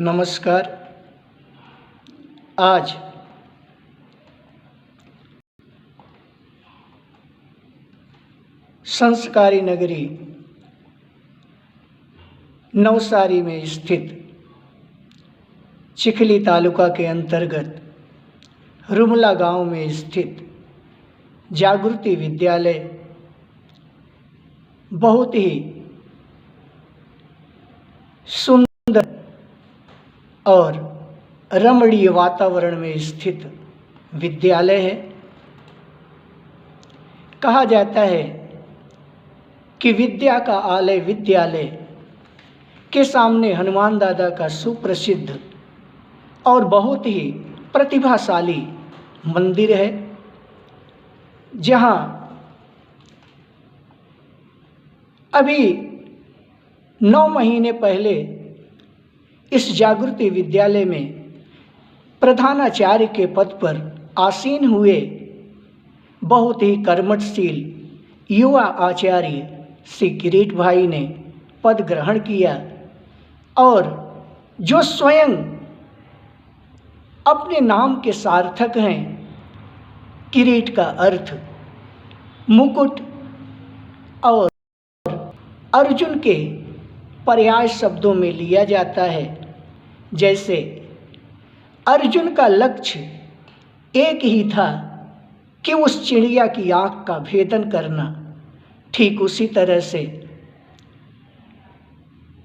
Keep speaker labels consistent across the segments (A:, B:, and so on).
A: नमस्कार। आज संस्कारी नगरी नवसारी में स्थित चिखली तालुका के अंतर्गत रुमला गांव में स्थित जागृति विद्यालय बहुत ही सुंदर और रमणीय वातावरण में स्थित विद्यालय है। कहा जाता है कि विद्या का आलय विद्यालय के सामने हनुमान दादा का सुप्रसिद्ध और बहुत ही प्रतिभाशाली मंदिर है, जहाँ अभी 9 महीने पहले इस जागृति विद्यालय में प्रधानाचार्य के पद पर आसीन हुए बहुत ही कर्मठशील युवा आचार्य श्री किरीट भाई ने पद ग्रहण किया और जो स्वयं अपने नाम के सार्थक हैं। किरीट का अर्थ मुकुट और अर्जुन के पर्याय शब्दों में लिया जाता है। जैसे अर्जुन का लक्ष्य एक ही था कि उस चिड़िया की आँख का भेदन करना, ठीक उसी तरह से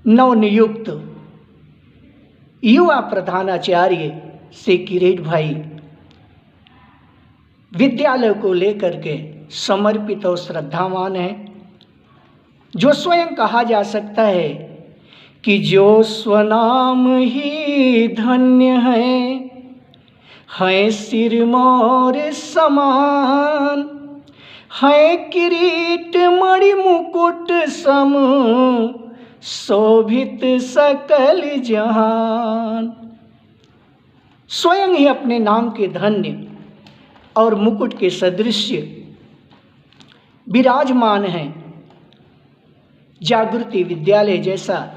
A: नवनियुक्त युवा प्रधानाचार्य श्री किरीट भाई विद्यालय को लेकर के समर्पित और श्रद्धावान हैं। जो स्वयं कहा जा सकता है कि जो स्वनाम ही धन्य है सिरमौर समान, है किरीट मणि मुकुट सम शोभित सकल जहान। स्वयं ही अपने नाम के धन्य और मुकुट के सदृश विराजमान हैं। जागृति विद्यालय जैसा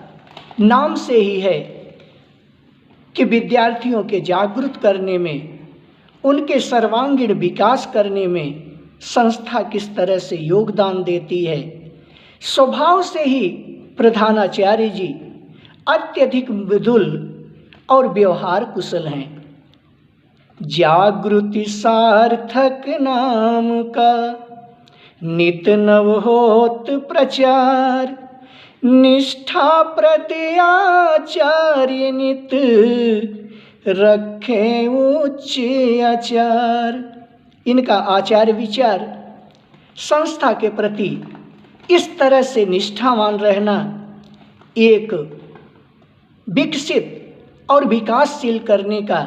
A: नाम से ही है कि विद्यार्थियों के जागृत करने में, उनके सर्वांगीण विकास करने में संस्था किस तरह से योगदान देती है। स्वभाव से ही प्रधानाचार्य जी अत्यधिक मृदुल और व्यवहार कुशल हैं। जागृति सार्थक नाम का नित नव होत प्रचार, निष्ठा प्रति आचार्य नित रखे उच्च आचार। इनका आचार विचार संस्था के प्रति इस तरह से निष्ठावान रहना एक विकसित और विकासशील करने का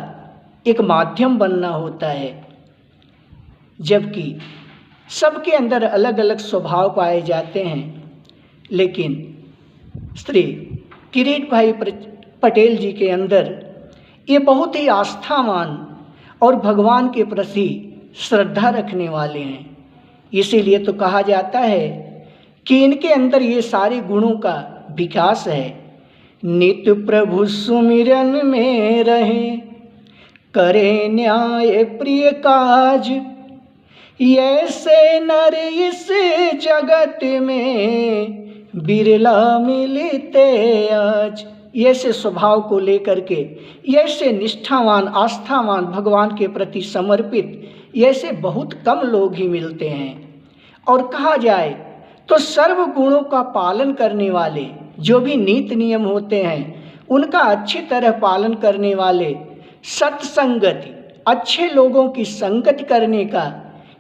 A: एक माध्यम बनना होता है। जबकि सबके अंदर अलग अलग स्वभाव पाए जाते हैं, लेकिन श्री किरीट भाई पटेल जी के अंदर ये बहुत ही आस्थावान और भगवान के प्रति श्रद्धा रखने वाले हैं। इसीलिए तो कहा जाता है कि इनके अंदर ये सारे गुणों का विकास है। नित्य प्रभु सुमिरन में रहे, करे न्याय प्रिय काज, ऐसे नर इस जगत में बिरला मिलते आज। ऐसे स्वभाव को लेकर के, ऐसे निष्ठावान आस्थावान भगवान के प्रति समर्पित ऐसे बहुत कम लोग ही मिलते हैं। और कहा जाए तो सर्व गुणों का पालन करने वाले, जो भी नीति नियम होते हैं उनका अच्छी तरह पालन करने वाले, सत्संगति अच्छे लोगों की संगति करने का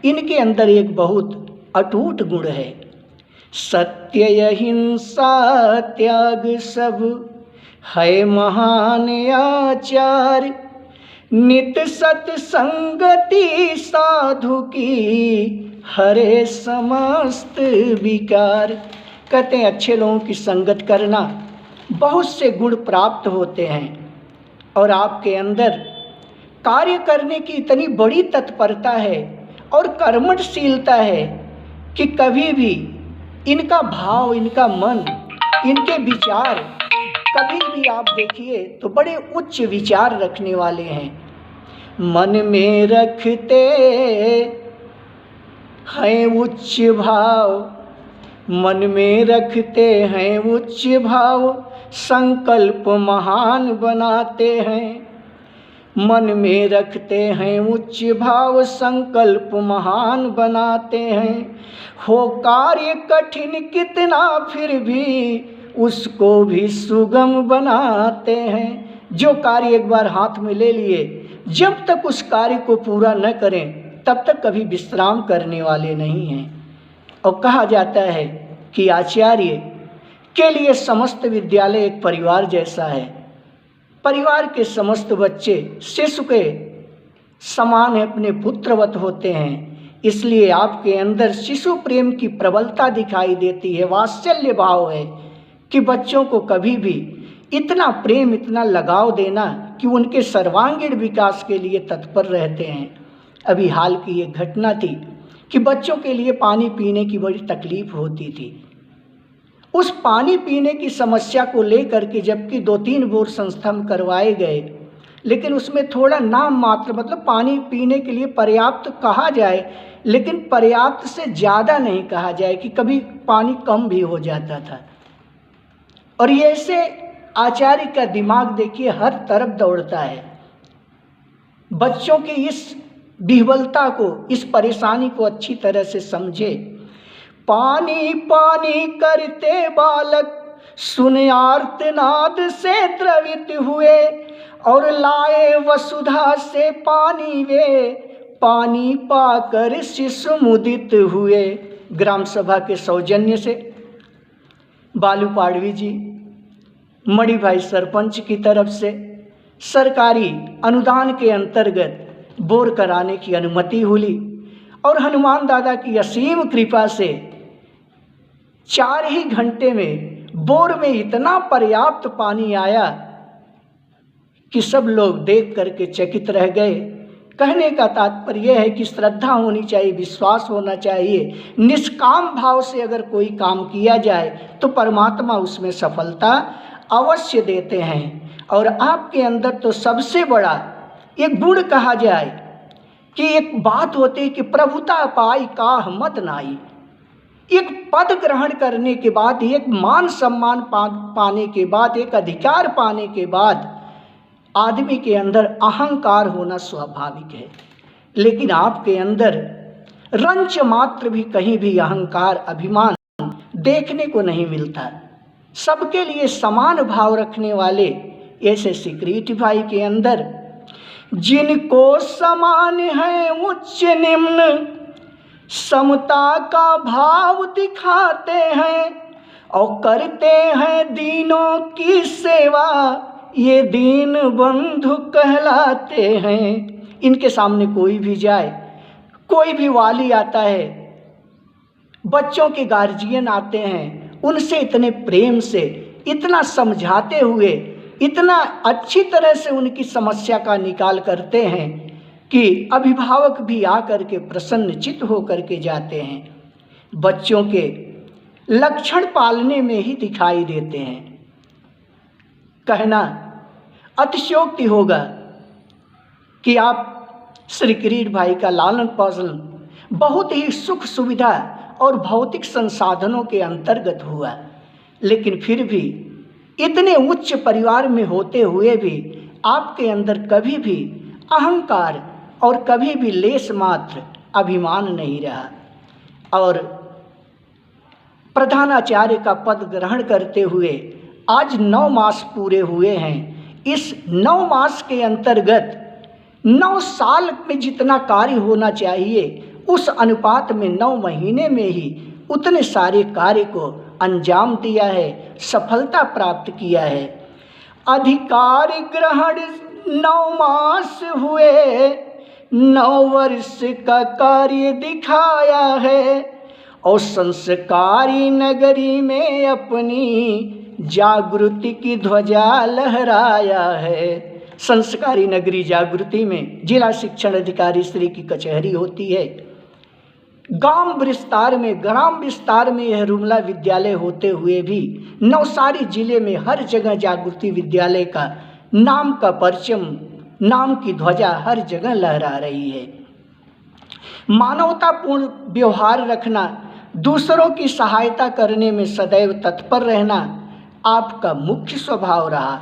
A: इनके अंदर एक बहुत अटूट गुण है। सत्य अहिंसा त्याग सब है महान आचार, नित सत्संगति साधु की हरे समस्त विकार। कहते हैं अच्छे लोगों की संगत करना बहुत से गुण प्राप्त होते हैं और आपके अंदर कार्य करने की इतनी बड़ी तत्परता है और कर्मठशीलता है कि कभी भी इनका भाव, इनका मन, इनके विचार कभी भी आप देखिए तो बड़े उच्च विचार रखने वाले हैं। मन में रखते हैं उच्च भाव, मन में रखते हैं उच्च भाव, संकल्प महान बनाते हैं। मन में रखते हैं उच्च भाव, संकल्प महान बनाते हैं। हो कार्य कठिन कितना फिर भी उसको भी सुगम बनाते हैं। जो कार्य एक बार हाथ में ले लिए, जब तक उस कार्य को पूरा न करें तब तक कभी विश्राम करने वाले नहीं हैं। और कहा जाता है कि आचार्य के लिए समस्त विद्यालय एक परिवार जैसा है। परिवार के समस्त बच्चे शिशु के समान है, अपने पुत्रवत होते हैं। इसलिए आपके अंदर शिशु प्रेम की प्रबलता दिखाई देती है, वात्सल्य भाव है कि बच्चों को कभी भी इतना प्रेम, इतना लगाव देना कि उनके सर्वांगीण विकास के लिए तत्पर रहते हैं। अभी हाल की एक घटना थी कि बच्चों के लिए पानी पीने की बड़ी तकलीफ होती थी। उस पानी पीने की समस्या को लेकर के जबकि 2-3 बोर संस्था में करवाए गए, लेकिन उसमें थोड़ा नाम मात्र, मतलब पानी पीने के लिए पर्याप्त कहा जाए लेकिन पर्याप्त से ज़्यादा नहीं कहा जाए कि कभी पानी कम भी हो जाता था। और ये ऐसे आचार्य का दिमाग देखिए हर तरफ दौड़ता है। बच्चों की इस विह्वलता को, इस परेशानी को अच्छी तरह से समझे। पानी पानी करते बालक सुन आर्तनाद से द्रवित हुए, और लाए वसुधा से पानी वे, पानी पाकर शिशु मुदित हुए। ग्राम सभा के सौजन्य से बालू पाड़वी जी, मणि भाई सरपंच की तरफ से सरकारी अनुदान के अंतर्गत बोर कराने की अनुमति हुई, और हनुमान दादा की असीम कृपा से 4 ही घंटे में बोर में इतना पर्याप्त पानी आया कि सब लोग देख करके चकित रह गए। कहने का तात्पर्य यह है कि श्रद्धा होनी चाहिए, विश्वास होना चाहिए। निष्काम भाव से अगर कोई काम किया जाए तो परमात्मा उसमें सफलता अवश्य देते हैं। और आपके अंदर तो सबसे बड़ा एक गुण कहा जाए कि एक बात होती है कि प्रभुता पाई काह मत नाई। एक पद ग्रहण करने के बाद, एक मान सम्मान पाने के बाद, एक अधिकार पाने के बाद आदमी के अंदर अहंकार होना स्वाभाविक है। लेकिन आपके अंदर रंच मात्र भी कहीं भी अहंकार, अभिमान देखने को नहीं मिलता। सबके लिए समान भाव रखने वाले ऐसे सिक्रेट भाई के अंदर, जिनको समान है उच्च निम्न, समता का भाव दिखाते हैं और करते हैं दीनों की सेवा, ये दीन बंधु कहलाते हैं। इनके सामने कोई भी जाए, कोई भी वाली आता है, बच्चों के गार्जियन आते हैं, उनसे इतने प्रेम से, इतना समझाते हुए, इतना अच्छी तरह से उनकी समस्या का निकाल करते हैं कि अभिभावक भी आकर के प्रसन्नचित्त होकर के जाते हैं। बच्चों के लक्षण पालने में ही दिखाई देते हैं। कहना अतिशयोक्ति होगा कि आप श्री किरीट भाई का लालन पालन बहुत ही सुख सुविधा और भौतिक संसाधनों के अंतर्गत हुआ, लेकिन फिर भी इतने उच्च परिवार में होते हुए भी आपके अंदर कभी भी अहंकार और कभी भी लेश मात्र अभिमान नहीं रहा। और प्रधानाचार्य का पद ग्रहण करते हुए आज 9 मास पूरे हुए हैं। इस 9 मास के अंतर्गत 9 साल में जितना कार्य होना चाहिए उस अनुपात में 9 महीने में ही उतने सारे कार्य को अंजाम दिया है, सफलता प्राप्त किया है। अधिकार ग्रहण 9 मास हुए, 9 वर्ष का कार्य दिखाया है और संस्कारी नगरी में अपनी जागृति की ध्वजा लहराया है। संस्कारी नगरी जागृति में जिला शिक्षण अधिकारी श्री की कचहरी होती है। ग्राम विस्तार में यह रुमला विद्यालय होते हुए भी नवसारी जिले में हर जगह जागृति विद्यालय का नाम का परचम, नाम की ध्वजा हर जगह लहरा रही है। मानवतापूर्ण व्यवहार रखना, दूसरों की सहायता करने में सदैव तत्पर रहना आपका मुख्य स्वभाव रहा।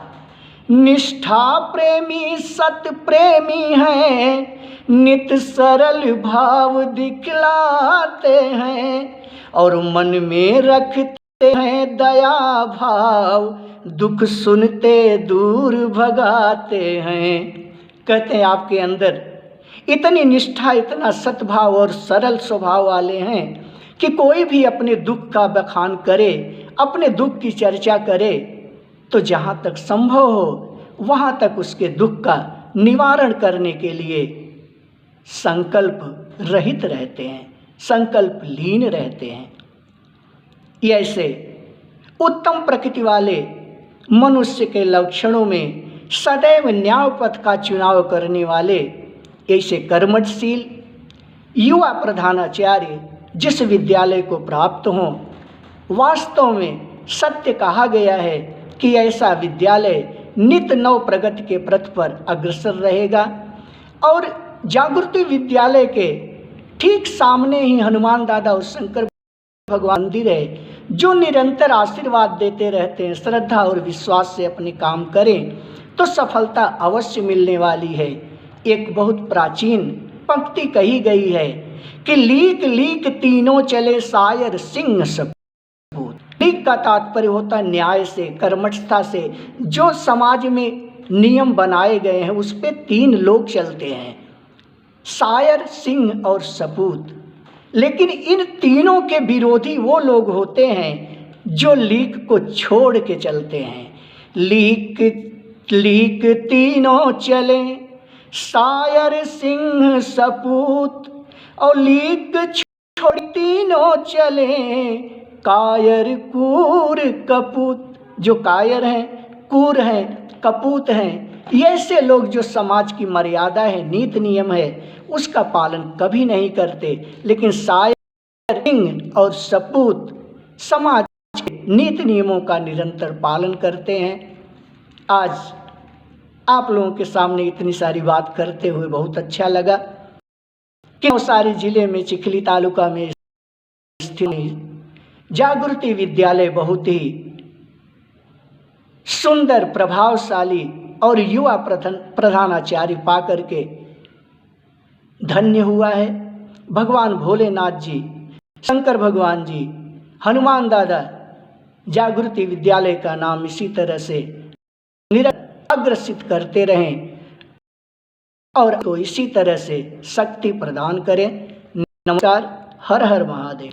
A: निष्ठा प्रेमी सत प्रेमी है, नित सरल भाव दिखलाते हैं और मन में रखते हैं दया भाव, दुख सुनते दूर भगाते हैं। कहते हैं आपके अंदर इतनी निष्ठा, इतना सद्भाव और सरल स्वभाव वाले हैं कि कोई भी अपने दुख का बखान करे, अपने दुख की चर्चा करे तो जहाँ तक संभव हो वहाँ तक उसके दुख का निवारण करने के लिए संकल्प रहित रहते हैं, संकल्प लीन रहते हैं। ऐसे उत्तम प्रकृति वाले मनुष्य के लक्षणों में सदैव न्याय पथ का चुनाव करने वाले ऐसे कर्मठशील युवा प्रधानाचार्य जिस विद्यालय को प्राप्त हों, वास्तव में सत्य कहा गया है कि ऐसा विद्यालय नित नव प्रगति के पथ पर अग्रसर रहेगा। और जागृति विद्यालय के ठीक सामने ही हनुमान दादा और शंकर भगवान मंदिर है, जो निरंतर आशीर्वाद देते रहते हैं। श्रद्धा और विश्वास से अपने काम करें तो सफलता अवश्य मिलने वाली है। एक बहुत प्राचीन पंक्ति कही गई है कि लीक लीक तीनों चले सायर सिंह सपूत। लीक का तात्पर्य होता है न्याय से, कर्मठता से। जो समाज में नियम बनाए गए हैं उस पे तीन लोग चलते हैं, सायर, सिंह और सपूत। लेकिन इन तीनों के विरोधी वो लोग होते हैं जो लीक को छोड़ के चलते हैं। लीक लीक तीनों चले सायर सिंह सपूत, और लीक छोड़ तीनों चले कायर कूर कपूत। जो कायर हैं, कूर हैं, कपूत हैं, ये ऐसे लोग जो समाज की मर्यादा है, नीति नियम है, उसका पालन कभी नहीं करते। लेकिन सायर, सिंह और सपूत समाज के नीति नियमों का निरंतर पालन करते हैं। आज आप लोगों के सामने इतनी सारी बात करते हुए बहुत अच्छा लगा कि नवसारी जिले में चिखली तालुका में स्थित जागृति विद्यालय बहुत ही सुंदर, प्रभावशाली और युवा प्रधानाचार्य पा करके धन्य हुआ है। भगवान भोलेनाथ जी, शंकर भगवान जी, हनुमान दादा जागृति विद्यालय का नाम इसी तरह से निरंतर अग्रसित करते रहें और तो इसी तरह से शक्ति प्रदान करें। नमस्कार, हर हर महादेव।